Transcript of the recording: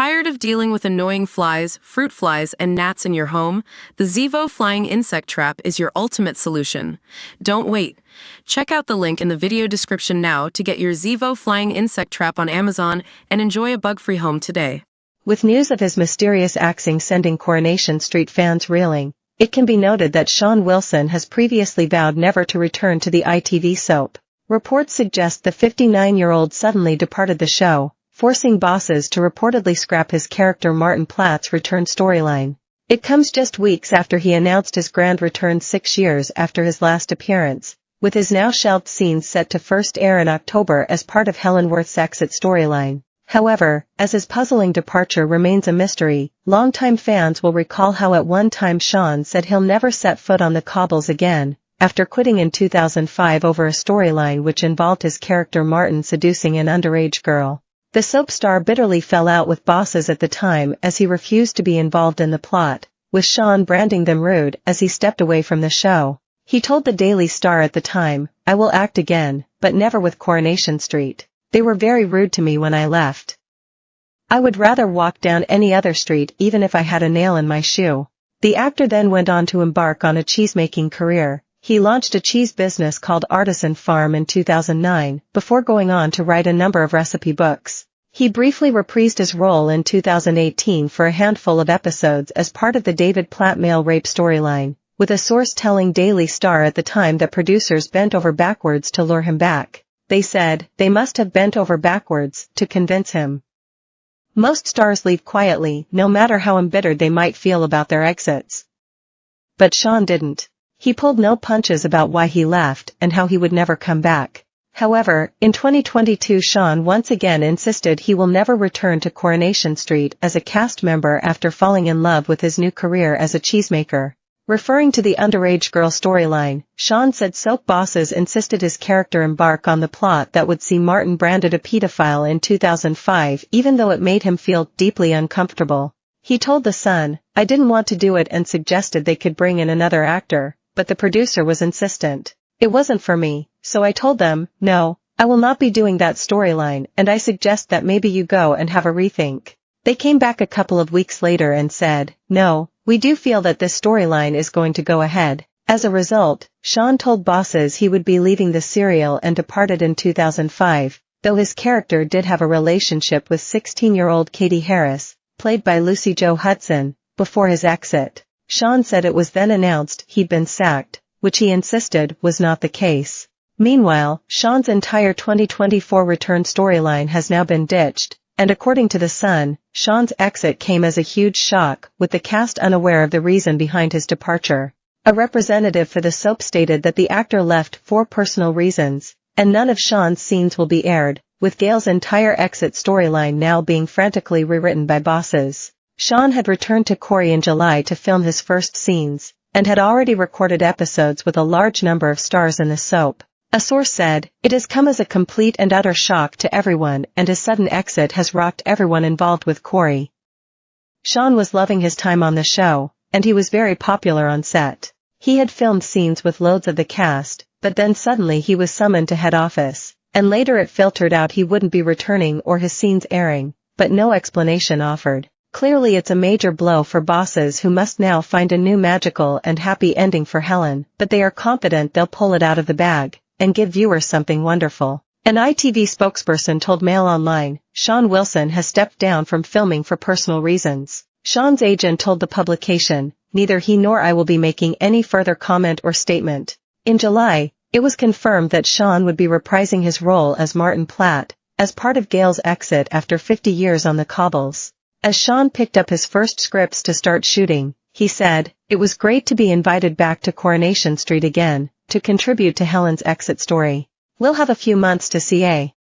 Tired of dealing with annoying flies, fruit flies, and gnats in your home? The Zevo Flying Insect Trap is your ultimate solution. Don't wait. Check out the link in the video description now to get your Zevo Flying Insect Trap on Amazon and enjoy a bug-free home today. With news of his mysterious axing sending Coronation Street fans reeling, it can be noted that Shawn Wilson has previously vowed never to return to the ITV soap. Reports suggest the 59-year-old suddenly departed the show, forcing bosses to reportedly scrap his character Martin Platt's return storyline. It comes just weeks after he announced his grand return 6 years after his last appearance, with his now shelved scenes set to first air in October as part of Helen Worth's exit storyline. However, as his puzzling departure remains a mystery, longtime fans will recall how at one time Shawn said he'll never set foot on the cobbles again, after quitting in 2005 over a storyline which involved his character Martin seducing an underage girl. The soap star bitterly fell out with bosses at the time as he refused to be involved in the plot, with Shawn branding them rude as he stepped away from the show. He told the Daily Star at the time, "I will act again, but never with Coronation Street. They were very rude to me when I left. I would rather walk down any other street even if I had a nail in my shoe." The actor then went on to embark on a cheesemaking career. He launched a cheese business called Artisan Farm in 2009, before going on to write a number of recipe books. He briefly reprised his role in 2018 for a handful of episodes as part of the David Platt male rape storyline, with a source telling Daily Star at the time that producers bent over backwards to lure him back. They said, "They must have bent over backwards to convince him." Most stars leave quietly, no matter how embittered they might feel about their exits. But Shawn didn't. He pulled no punches about why he left and how he would never come back. However, in 2022 Shawn once again insisted he will never return to Coronation Street as a cast member after falling in love with his new career as a cheesemaker. Referring to the underage girl storyline, Shawn said soap bosses insisted his character embark on the plot that would see Martin branded a pedophile in 2005 even though it made him feel deeply uncomfortable. He told The Sun, "I didn't want to do it and suggested they could bring in another actor, but the producer was insistent. It wasn't for me, so I told them, no, I will not be doing that storyline and I suggest that maybe you go and have a rethink." They came back a couple of weeks later and said, "No, we do feel that this storyline is going to go ahead." As a result, Shawn told bosses he would be leaving the serial and departed in 2005, though his character did have a relationship with 16-year-old Katie Harris, played by Lucy Jo Hudson, before his exit. Shawn said it was then announced he'd been sacked, which he insisted was not the case. Meanwhile, Shawn's entire 2024 return storyline has now been ditched, and according to The Sun, Shawn's exit came as a huge shock, with the cast unaware of the reason behind his departure. A representative for the soap stated that the actor left for personal reasons, and none of Shawn's scenes will be aired, with Gail's entire exit storyline now being frantically rewritten by bosses. Shawn had returned to Corrie in July to film his first scenes, and had already recorded episodes with a large number of stars in the soap. A source said, "It has come as a complete and utter shock to everyone and his sudden exit has rocked everyone involved with Corrie." Shawn was loving his time on the show, and he was very popular on set. He had filmed scenes with loads of the cast, but then suddenly he was summoned to head office, and later it filtered out he wouldn't be returning or his scenes airing, but no explanation offered. Clearly it's a major blow for bosses who must now find a new magical and happy ending for Helen, but they are confident they'll pull it out of the bag and give viewers something wonderful. An ITV spokesperson told Mail Online, "Shawn Wilson has stepped down from filming for personal reasons." Shawn's agent told the publication, "Neither he nor I will be making any further comment or statement." In July, it was confirmed that Shawn would be reprising his role as Martin Platt, as part of Gail's exit after 50 years on the cobbles. As Shawn picked up his first scripts to start shooting, he said, "It was great to be invited back to Coronation Street again, to contribute to Helen's exit story. We'll have a few months to CA.